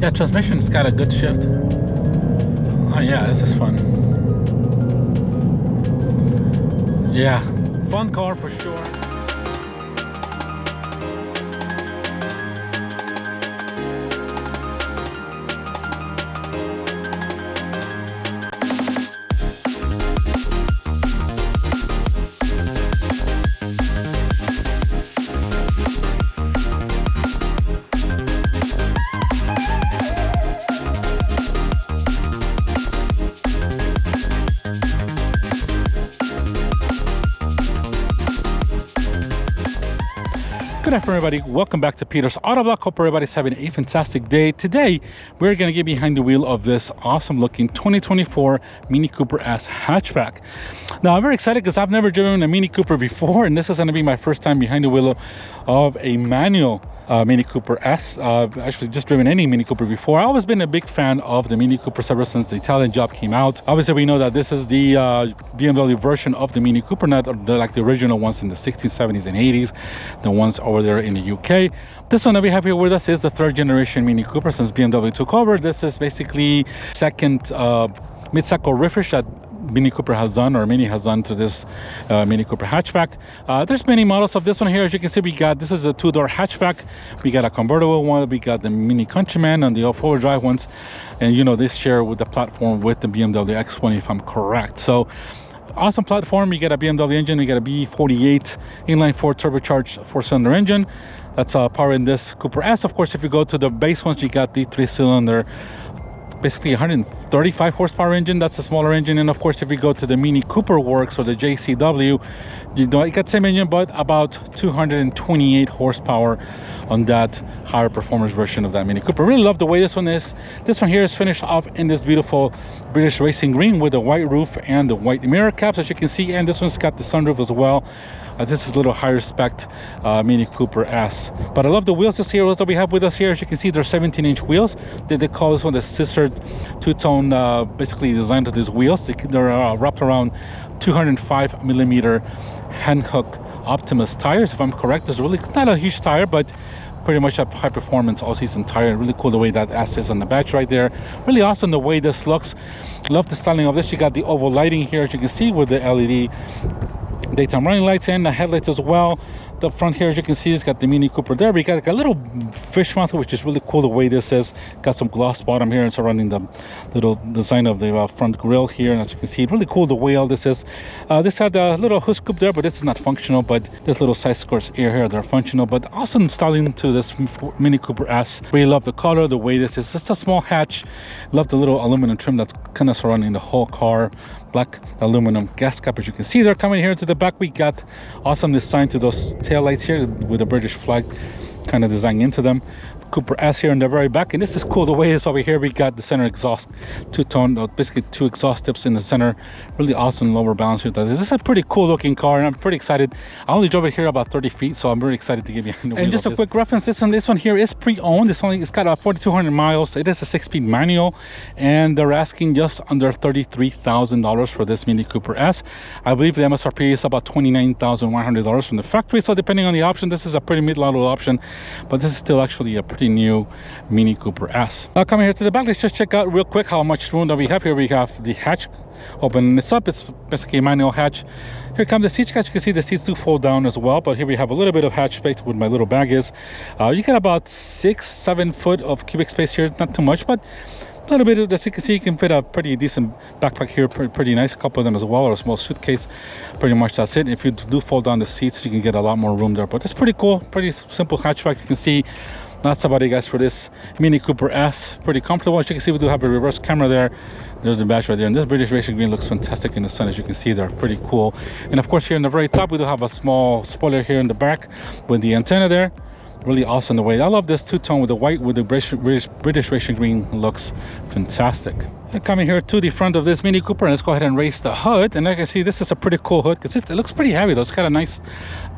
Yeah, transmission's got a good shift. Oh yeah, this is fun. Yeah, fun car for sure. Good afternoon, everybody. Welcome back to Peter's Autovlog. Hope everybody's having a fantastic day. Today, we're going to get behind the wheel of this awesome looking 2024 Mini Cooper S Hatchback. Now, I'm very excited because I've never driven a Mini Cooper before, and this is going to be my first time behind the wheel of a manual Mini Cooper S. Actually just driven any Mini Cooper before. I've always been a big fan of the Mini Coopers ever since the Italian job came out. Obviously, we know that this is the BMW version of the Mini Cooper, not like the original ones in the 60s, 70s, and 80s, the ones over there in the UK. This one that we have here with us is the third generation Mini Cooper since BMW took over. This is basically second mid-cycle refresh that Mini Cooper has done, or Mini has done, to this Mini Cooper hatchback. There's many models of this one here. As you can see, this is a two-door hatchback. We got a convertible one. We got the Mini Countryman and the all-four drive ones, and you know, this share with the platform with the BMW X1, if I'm correct. So awesome platform. You get a BMW engine. You get a B48 inline four turbocharged four-cylinder engine. That's powering this Cooper S. Of course, if you go to the base ones, you got the three-cylinder, basically 135 horsepower engine. That's a smaller engine. And of course, if you go to the Mini Cooper Works or the JCW, you got the same engine, but about 228 horsepower on that higher performance version of that Mini Cooper. Really love the way this one is. This one here is finished off in this beautiful British racing green with the white roof and the white mirror caps, as you can see. And this one's got the sunroof as well. This is a little higher spec Mini Cooper S. But I love the wheels that we have with us here. As you can see, they're 17-inch wheels. They call this one the sister two-tone, basically designed to these wheels. They're wrapped around 205 millimeter hand hook Optimus tires, if I'm correct. It's really not a huge tire, but pretty much a high performance all season tire. Really cool the way that S is on the badge right there. Really awesome the way this looks. Love the styling of this. You got the oval lighting here, as you can see, with the LED daytime running lights and the headlights as well. The front here, as you can see, it's got the Mini Cooper there. We got like a little fish mouth, which is really cool the way this is. Got some gloss bottom here and surrounding the little design of the front grille here. And as you can see, really cool the way all this is. This had a little hood scoop there, but this is not functional. But this little side skirts here, they're functional. But awesome styling to this Mini Cooper S. Really love the color, the way this is. Just a small hatch. Love the little aluminum trim that's kind of surrounding the whole car. Black aluminum gas cap, as you can see. They're coming here to the back. We got awesome design to those tail lights here with a British flag kind of design into them. Cooper S here in the very back, and this is cool the way it's over here. We got the center exhaust two-tone, basically two exhaust tips in the center. Really awesome lower balance here. This is a pretty cool looking car, and I'm pretty excited. I only drove it here about 30 feet, so I'm very excited to get behind the wheel. And just a quick reference, this one here is pre-owned. It's got 4,200 miles. It is a 6-speed manual, and they're asking just under $33,000 for this Mini Cooper S. I believe the MSRP is about $29,100 from the factory, so depending on the option, this is a pretty mid-level option, but this is still actually a pretty new Mini Cooper S. Now coming here to the back, let's just check out real quick how much room that we have here. We have the hatch open this up. It's basically a manual hatch. Here come the seats. As you can see, the seats do fold down as well, but here we have a little bit of hatch space where my little bag is. You get about 6-7 foot of cubic space here. Not too much, but a little bit of, as you can see, you can fit a pretty decent backpack here. Pretty nice, a couple of them as well, or a small suitcase. Pretty much that's it. If you do fold down the seats, you can get a lot more room there, but it's pretty cool. Pretty simple hatchback. You can see that's about it, guys, for this Mini Cooper S. Pretty comfortable. As you can see, we do have a reverse camera there. There's the badge right there, and this British racing green looks fantastic in the sun. As you can see, they're pretty cool. And of course, here in the very top, we do have a small spoiler here in the back with the antenna there. Really awesome the way. I love this two-tone with the white with the British racing green. Looks fantastic. And coming here to the front of this Mini Cooper, and let's go ahead and raise the hood. And like I see, this is a pretty cool hood because it looks pretty heavy though. It's got a nice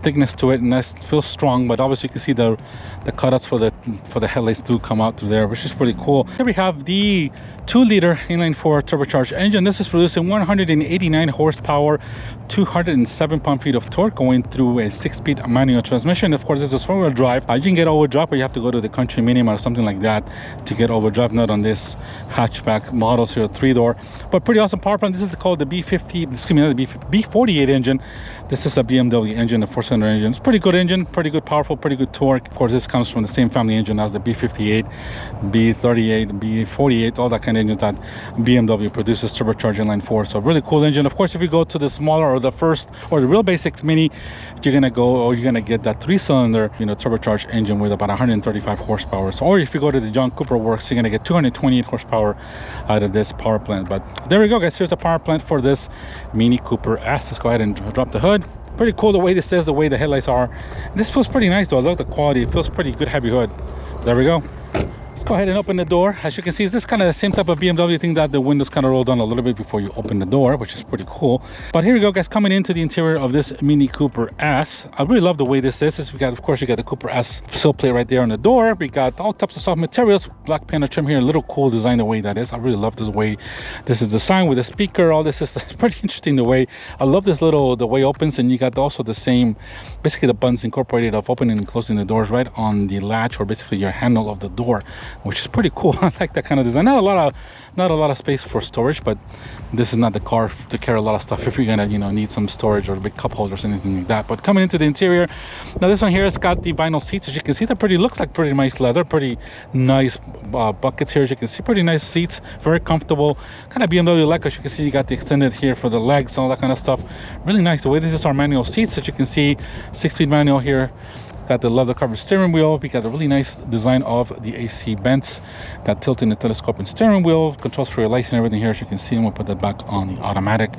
thickness to it, and that feels strong. But obviously you can see the cutouts for the headlights do come out through there, which is pretty cool. Here we have the 2-liter inline-4 turbocharged engine. This is producing 189 horsepower, 207 pound-feet of torque, going through a 6-speed manual transmission. Of course, this is 4-wheel drive. You can get all-wheel drive, but you have to go to the country minimum or something like that to get all-wheel drive. Not on this hatchback models here, 3-door. But pretty awesome power plant. This is called the B50, excuse me, not the B48 engine. This is a BMW engine, a 4-cylinder engine. It's pretty good engine, pretty good, powerful, pretty good torque. Of course, this comes from the same family engine as the B58, B38, B48, all that kind of engines that BMW produces, turbocharged inline 4. So really cool engine. Of course, if you go to the smaller or the first or the real basics Mini, you're gonna get that 3-cylinder, turbocharged engine with about 135 horsepower. So, or if you go to the John Cooper Works, you're gonna get 228 horsepower out of this power plant. But there we go, guys. Here's the power plant for this Mini Cooper S. Let's go ahead and drop the hood. Pretty cool the way this is, the way the headlights are. This feels pretty nice though. I love the quality. It feels pretty good, heavy hood. There we go. Let's go ahead and open the door. As you can see, this is kind of the same type of BMW thing that the windows kind of roll down a little bit before you open the door, which is pretty cool. But here we go, guys, coming into the interior of this Mini Cooper S. I really love the way this is. We got, of course, you got the Cooper S sill plate right there on the door. We got all types of soft materials, black panel trim here, a little cool design the way that is. I really love this way this is designed with a speaker. All this is pretty interesting the way. I love this little, the way it opens, and you got also the same, basically the buttons incorporated of opening and closing the doors right on the latch, or basically your handle of the door, which is pretty cool. I like that kind of design. Not a lot of space for storage, but this is not the car to carry a lot of stuff if you're gonna need some storage or big cup holders, anything like that. But coming into the interior, now this one here has got the vinyl seats. As you can see, they're looks like pretty nice leather, pretty nice buckets here. As you can see, pretty nice seats, very comfortable, kind of BMW like. As you can see, you got the extended here for the legs, all that kind of stuff. Really nice. The way this is our manual seats, as you can see, 6-speed manual here. Got the leather covered steering wheel. We got a really nice design of the AC vents. Got tilting and telescoping steering wheel, controls for your lights and everything here. As you can see, and we'll put that back on the automatic.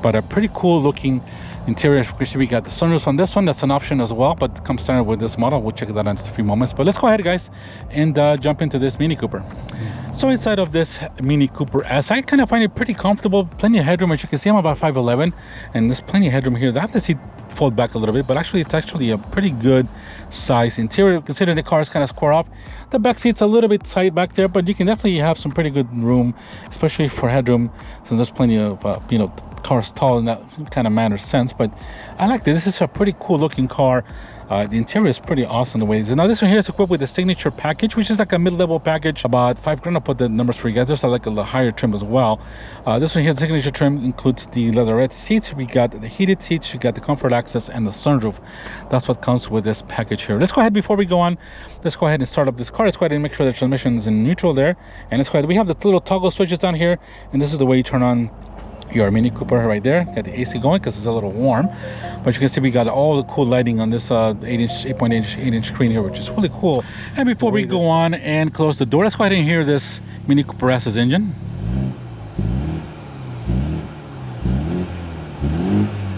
But a pretty cool looking interior. We got the sunroof on this one. That's an option as well, but comes standard with this model. We'll check that out in just a few moments. But let's go ahead, guys, and jump into this Mini Cooper. So inside of this Mini Cooper S, I kind of find it pretty comfortable. Plenty of headroom. As you can see, I'm about 5'11", and there's plenty of headroom here. That the seat fold back a little bit, but actually it's actually a pretty good size interior considering the car is kind of square up. The back seat's a little bit tight back there, but you can definitely have some pretty good room, especially for headroom, since there's plenty of car's tall in that kind of manner sense. But I like this. This is a pretty cool looking car. The interior is pretty awesome the way it is. Now this one here is equipped with the signature package, which is like a mid-level package, about $5,000. I'll put the numbers for you guys. There's like a higher trim as well. This one here, the signature trim, includes the leatherette seats. We got the heated seats, we got the comfort access, and the sunroof. That's what comes with this package here. Let's go ahead, before we go on, let's go ahead and start up this car. Let's go ahead and make sure the transmission is in neutral there. And let's go ahead. We have the little toggle switches down here, and this is the way you turn on your Mini Cooper right there. Got the AC going because it's a little warm, but you can see we got all the cool lighting on this 8-inch screen here, which is really cool. And before we go on and close the door, let's go ahead and hear this Mini Cooper S's engine.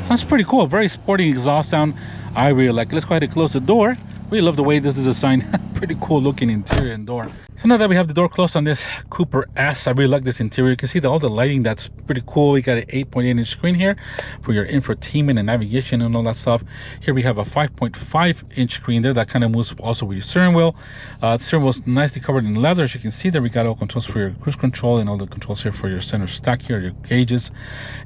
Sounds pretty cool. Very sporty exhaust sound. I really like it. Let's go ahead and close the door. Really love the way this is designed. Pretty cool looking interior and door. So now that we have the door closed on this Cooper S, I really like this interior. You can see all the lighting. That's pretty cool. We got an 8.8-inch screen here for your infotainment and navigation and all that stuff. Here we have a 5.5-inch screen there that kind of moves also with your steering wheel. The steering wheel is nicely covered in leather. As you can see there, we got all controls for your cruise control and all the controls here for your center stack here, your gauges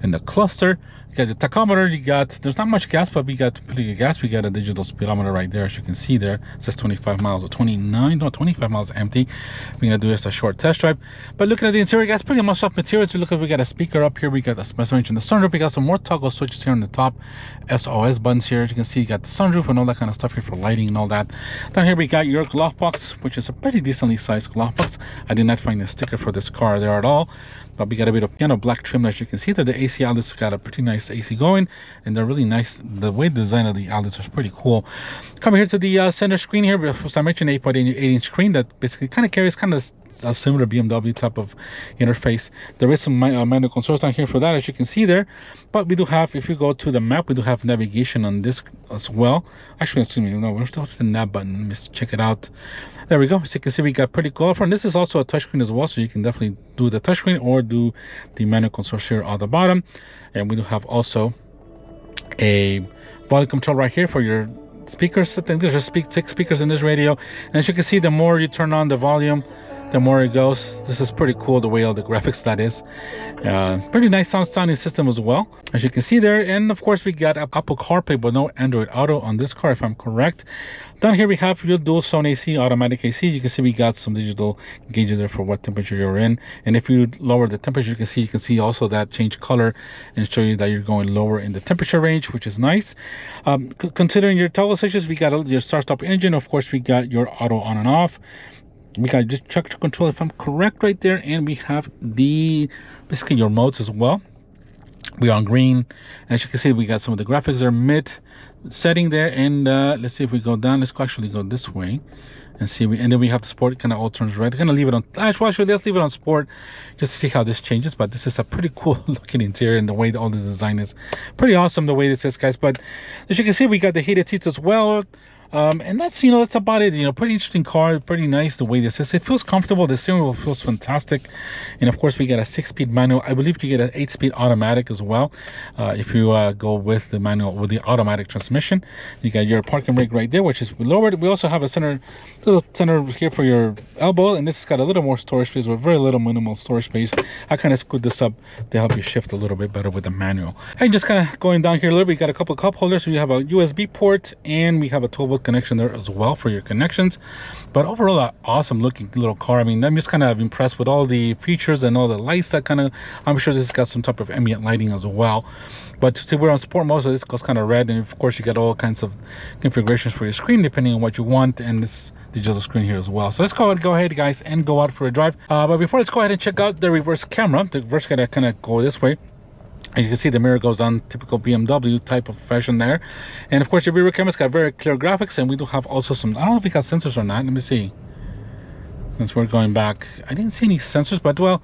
and the cluster. You got your tachometer. You got, there's not much gas, but we got plenty of gas. We got a digital speedometer right there. As you can see there, it says 25 miles or 25 miles empty. We're gonna do just a short test drive. But looking at the interior, guys, pretty much soft materials. We got a speaker up here. We got a special mention the sunroof. We got some more toggle switches here on the top, SOS buttons here. As you can see, you got the sunroof and all that kind of stuff here for lighting and all that. Down here we got your glove box, which is a pretty decently sized glove box. I did not find a sticker for this car there at all, but we got a bit of black trim. As you can see there, the AC outlets got a pretty nice AC going, and they're really nice. The way the design of the outlets is pretty cool. Coming here to the center screen here, as I mentioned, 8.8-inch screen that basically kind of carries a similar BMW type of interface. There is some manual controls down here for that, as you can see there. But we do have, if you go to the map, we do have navigation on this as well. Actually, excuse me, no, what's the nav button? Let's check it out. There we go. As you can see, we got pretty cool front. This is also a touchscreen as well, so you can definitely do the touchscreen or do the manual controls here on the bottom. And we do have also a volume control right here for your speakers. I think there's just six speakers in this radio, and as you can see, the more you turn on the volume, the more it goes. This is pretty cool, the way all the graphics that is. Pretty nice sounding system as well, as you can see there. And of course, we got Apple CarPlay but no Android Auto on this car, if I'm correct. Down here we have your dual zone AC, automatic AC. You can see we got some digital gauges there for what temperature you're in, and if you lower the temperature, you can see also that change color and show you that you're going lower in the temperature range, which is nice. Considering your toggle switches, we got your start stop engine. Of course, we got your auto on and off. We got just traction control, if I'm correct, right there, and we have basically your modes as well. We are on green. As you can see, we got some of the graphics are mid setting there, and let's see if we go down. Let's actually go this way and see. And then we have the sport. It kind of all turns red. I'm gonna leave it on. Actually, let's leave it on sport just to see how this changes. But this is a pretty cool looking interior, and the way all this design is pretty awesome. The way this is, guys. But as you can see, we got the heated seats as well. And that's that's about it. Pretty interesting car, pretty nice the way this is. It feels comfortable. The steering wheel feels fantastic, and of course we get a 6-speed manual. I believe you get an 8-speed automatic as well if you go with the manual, with the automatic transmission. You got your parking brake right there, which is lowered. We also have a little center here for your elbow, and this has got a little more storage space with very little minimal storage space. I kind of screwed this up to help you shift a little bit better with the manual. And just kind of going down here a little bit, we got a couple of cup holders. We have a USB port, and we have a 12-volt connection there as well for your connections. But overall, an awesome looking little car. I mean, I'm just kind of impressed with all the features and all the lights that I'm sure this has got some type of ambient lighting as well. But see, we're on sport mode, so this goes kind of red, and of course you got all kinds of configurations for your screen depending on what you want, and this digital screen here as well. So let's go ahead guys and go out for a drive. But before, let's go ahead and check out the reverse camera. The reverse gotta kind of go this way. And you can see the mirror goes on typical BMW type of fashion there. And of course your rear camera's got very clear graphics, and we do have also some, I don't know if we got sensors or not. Let me see. Since we're going back, I didn't see any sensors, but well,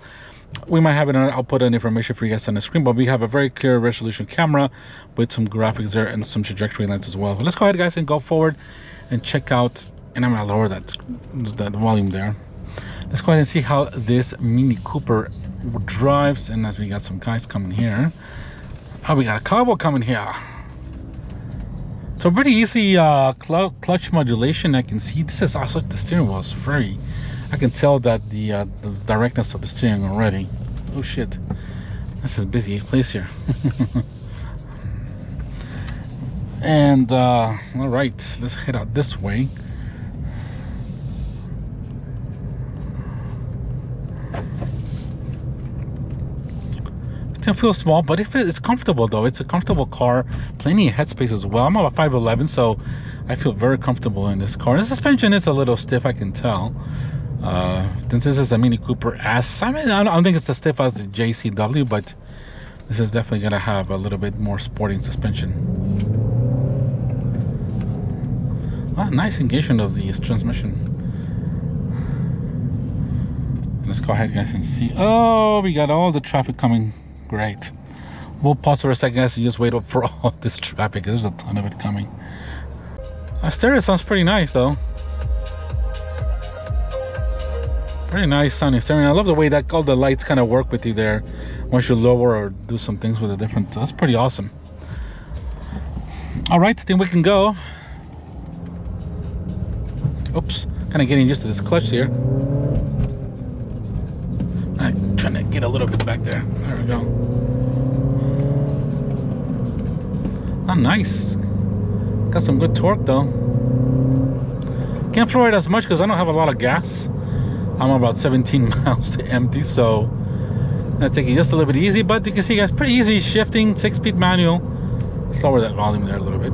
we might have it on. I'll put an information for you guys on the screen, but we have a very clear resolution camera with some graphics there and some trajectory lines as well. But let's go ahead guys and go forward and check out, and I'm gonna lower that volume there. Let's go ahead and see how this Mini Cooper drives. And as we got some guys coming here, oh, we got a cowboy coming here. So pretty easy clutch modulation. I can see this is also, the steering wheel is very, I can tell that the directness of the steering already. Oh shit, this is a busy place here. And all right, let's head out this way. Still feels small, but it's comfortable though. It's a comfortable car, plenty of headspace as well. I'm about 5'11", so I feel very comfortable in this car. The suspension is a little stiff, I can tell. Since this is a Mini Cooper S, I mean, I don't think it's as stiff as the JCW, but this is definitely gonna have a little bit more sporting suspension. Ah, nice engagement of the transmission. Let's go ahead guys and see. Oh, we got all the traffic coming. Great. We'll pause for a second guys and just wait up for all this traffic. There's a ton of it coming. Stereo sounds pretty nice though. Very nice sounding steering. I love the way that all the lights kind of work with you there once you lower or do some things with a different. That's pretty awesome. All right, I think we can go. Oops, kind of getting used to this clutch here. I'm trying to get a little bit back there. There we go. Oh, nice. Got some good torque though. Can't floor it as much because I don't have a lot of gas. I'm about 17 miles to empty, so I'm taking just a little bit easy. But you can see guys, pretty easy shifting, 6-speed manual. Let's lower that volume there a little bit.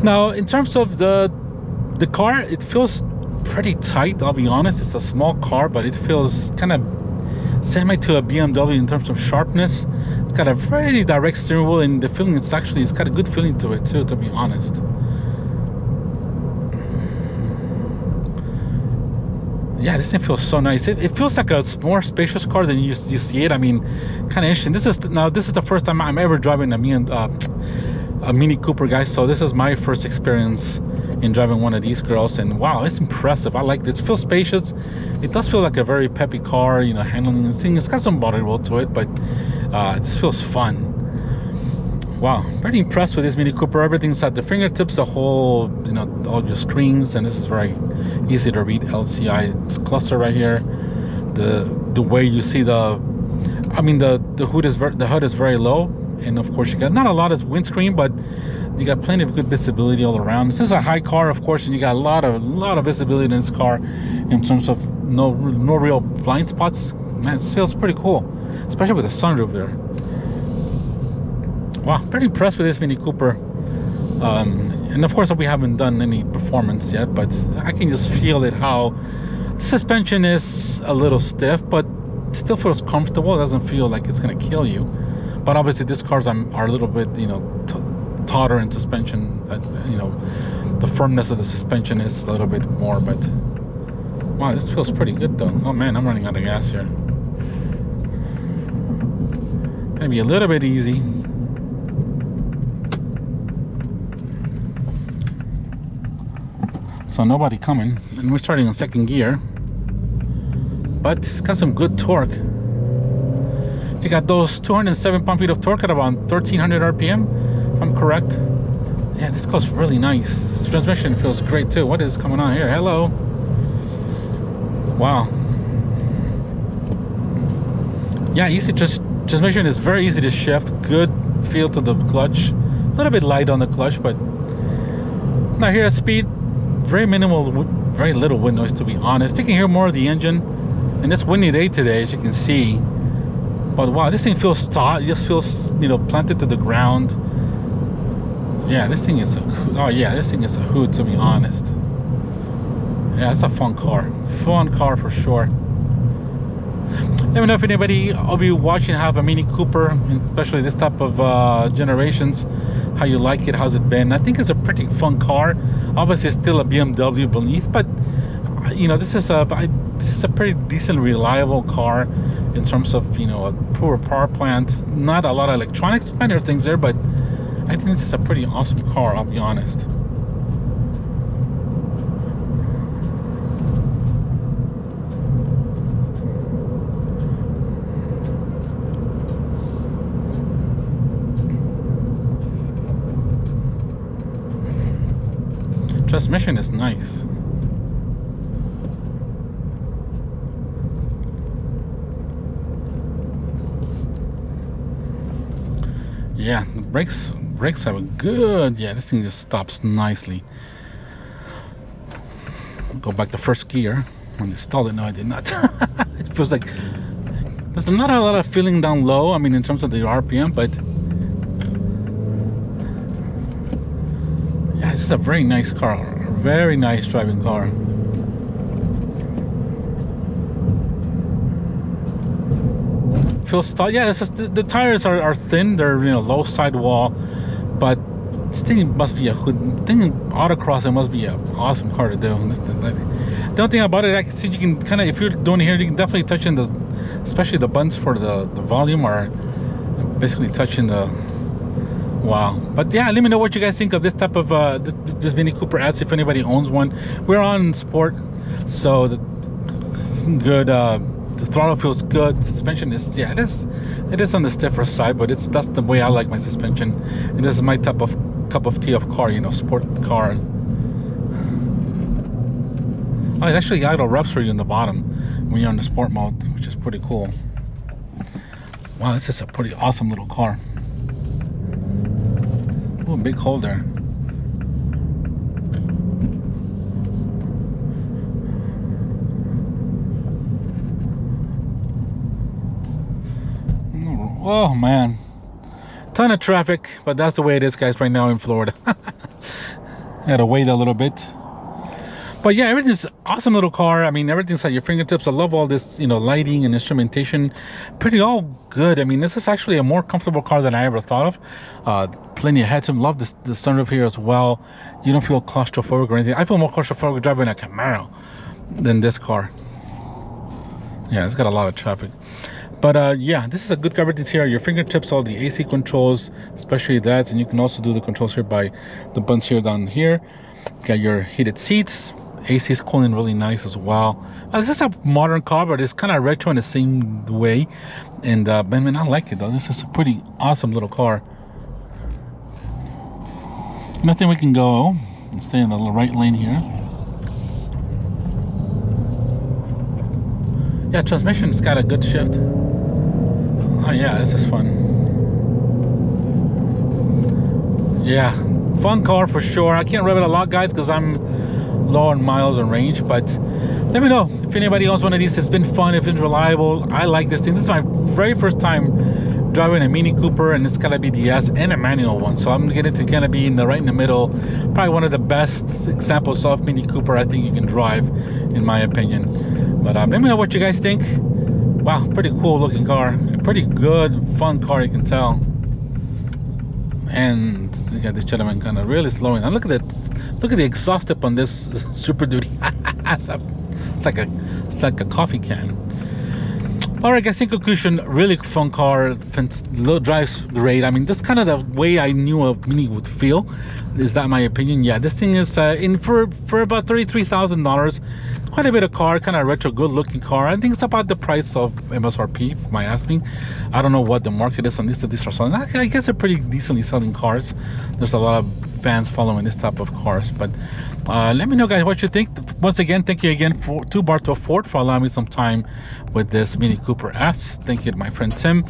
Now in terms of the car, it feels pretty tight, I'll be honest. It's a small car, but it feels kind of semi to a BMW in terms of sharpness. It's got a very direct steering wheel, and the feeling it's got a good feeling to it too, to be honest. Yeah, this thing feels so nice. It feels like a more spacious car than you see it. I mean, kind of interesting. This is the first time I'm ever driving a Mini Cooper, guys. So this is my first experience in driving one of these girls, and wow, it's impressive. I like this. It feels spacious. It does feel like a very peppy car, handling this thing. It's got some body roll to it, but this feels fun. Wow, pretty impressed with this Mini Cooper. Everything's at the fingertips, the whole, you know, all your screens, and this is very easy to read. LCI cluster right here. The way you see the hood is very low, and of course you got not a lot of windscreen, but you got plenty of good visibility all around. This is a high car, of course, and you got a lot of visibility in this car in terms of no real blind spots. Man, it feels pretty cool, especially with the sunroof there. Wow, pretty impressed with this Mini Cooper. And of course we haven't done any performance yet, but I can just feel it, how the suspension is a little stiff, but still feels comfortable. It doesn't feel like it's gonna kill you. But obviously these cars are a little bit, you know, tauter in suspension. You know, the firmness of the suspension is a little bit more, but wow, this feels pretty good though. Oh man, I'm running out of gas here. Maybe a little bit easy. So nobody coming, and we're starting in second gear, but it's got some good torque. You got those 207 pound-feet of torque at around 1300 RPM, if I'm correct. Yeah, this goes really nice. This transmission feels great too. What is coming on here? Hello. Wow. Yeah, easy transmission is very easy to shift. Good feel to the clutch. A little bit light on the clutch, but now here at speed, very minimal, very little wind noise, to be honest. You can hear more of the engine, and it's windy day today, as you can see. But wow, this thing feels taut. It just feels, you know, planted to the ground. Yeah, this thing is this thing is a hoot, to be honest. Yeah, it's a fun car for sure. Let me know if anybody of you watching have a Mini Cooper, especially this type of generations, how you like it, how's it been. I think it's a pretty fun car. Obviously it's still a BMW beneath, but you know, this is a pretty decent, reliable car in terms of, you know, a poor power plant, not a lot of electronics, plenty of things there, but I think this is a pretty awesome car, I'll be honest. Transmission is nice. Yeah, the brakes have a good, yeah, this thing just stops nicely. Go back to first gear. When you installed it, no I did not. It feels like there's not a lot of feeling down low, I mean in terms of the RPM, but yeah, this is a very nice car, a very nice driving car. Feels taut. Yeah, this is the tires are thin. They're, you know, low sidewall, but this thing must be a hood thing. Autocross, it must be an awesome car to do. The only thing about it, I can see you can kind of, if you're doing it here, you can definitely touch in the, especially the buttons for the volume, are basically touching the. Wow. But yeah, let me know what you guys think of this type of this Mini Cooper S, if anybody owns one. We're on sport, so the good, the throttle feels good. The suspension is, yeah, it is on the stiffer side, but that's the way I like my suspension, and this is my type of cup of tea of car, you know, sport car. Oh, it actually idle revs for you in the bottom when you're on the sport mode, which is pretty cool. Wow, this is a pretty awesome little car. Oh, big hole there. Oh man, ton of traffic, but that's the way it is, guys, right now in Florida. I had to wait a little bit, but yeah, everything's awesome little car. I mean, everything's at your fingertips. I love all this, you know, lighting and instrumentation, pretty all good. I mean, this is actually a more comfortable car than I ever thought of. Plenty of headroom. Love this, the sunroof here as well. You don't feel claustrophobic or anything. I feel more claustrophobic driving a Camaro than this car. Yeah, it's got a lot of traffic. But yeah, this is a good coverage here at your fingertips. All the AC controls, especially that, and you can also do the controls here by the buttons here down here. Got your heated seats. AC is cooling really nice as well. This is a modern car, but it's kind of retro in the same way. And I mean, I like it though. This is a pretty awesome little car. Nothing we can go. Let's stay in the right lane here. Yeah, transmission's got a good shift. Oh yeah, this is fun. Yeah, fun car for sure. I can't rev it a lot, guys, because I'm low on miles and range, but let me know if anybody else one of these has been fun, if it's reliable. I like this thing. This is my very first time driving a Mini Cooper, and it's gonna be the S and a manual one, so I'm getting to kind of be right in the middle. Probably one of the best examples of Mini Cooper I think you can drive, in my opinion. But let me know what you guys think. Wow, pretty cool looking car, pretty good fun car, you can tell. And you got this gentleman kind of really slowing down. Look at that! Look at the exhaust tip on this Super Duty. It's like a coffee can. All right, guys. In conclusion, really fun car. Drives great. I mean, just kind of the way I knew a Mini would feel. Is that my opinion? Yeah, this thing is in for about $33,000. Quite a bit of car, kind of retro, good-looking car. I think it's about the price of MSRP, if you might ask me. I don't know what the market is on these are selling. I guess they're pretty decently selling cars. There's a lot of fans following this type of cars. But let me know, guys, what you think. Once again, thank you again to Bartow Ford for allowing me some time with this Mini Cooper S. Thank you to my friend Tim.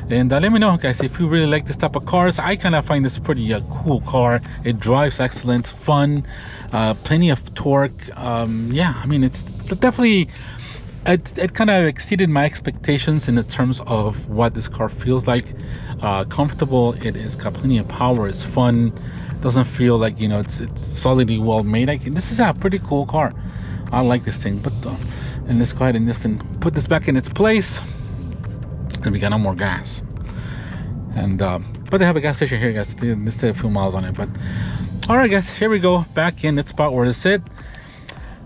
And let me know, guys, if you really like this type of cars. I kind of find this pretty cool car. It drives excellent, fun, plenty of torque. Yeah, I mean, it's definitely it kind of exceeded my expectations in the terms of what this car feels like. Comfortable, it is got plenty of power, it's fun, doesn't feel like, you know, it's solidly well made. This is a pretty cool car. I like this thing. But and let's go ahead and just put this back in its place, and we got no more gas. And but they have a gas station here, guys. They stay a few miles on it. But all right, guys, here we go, back in its spot where it's at.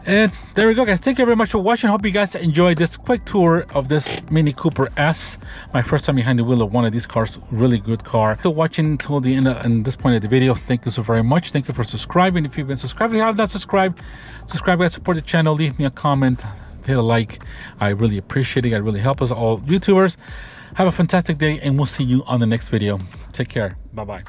And there we go, guys. Thank you very much for watching. Hope you guys enjoyed this quick tour of this Mini Cooper S. My first time behind the wheel of one of these cars. Really good car. Still watching until the end and this point of the video. Thank you so very much. Thank you for subscribing. If you've been subscribed, if you have not subscribed, subscribe, guys. Support the channel. Leave me a comment. Hit a like. I really appreciate it. It really helps us all YouTubers. Have a fantastic day, and we'll see you on the next video. Take care. Bye-bye.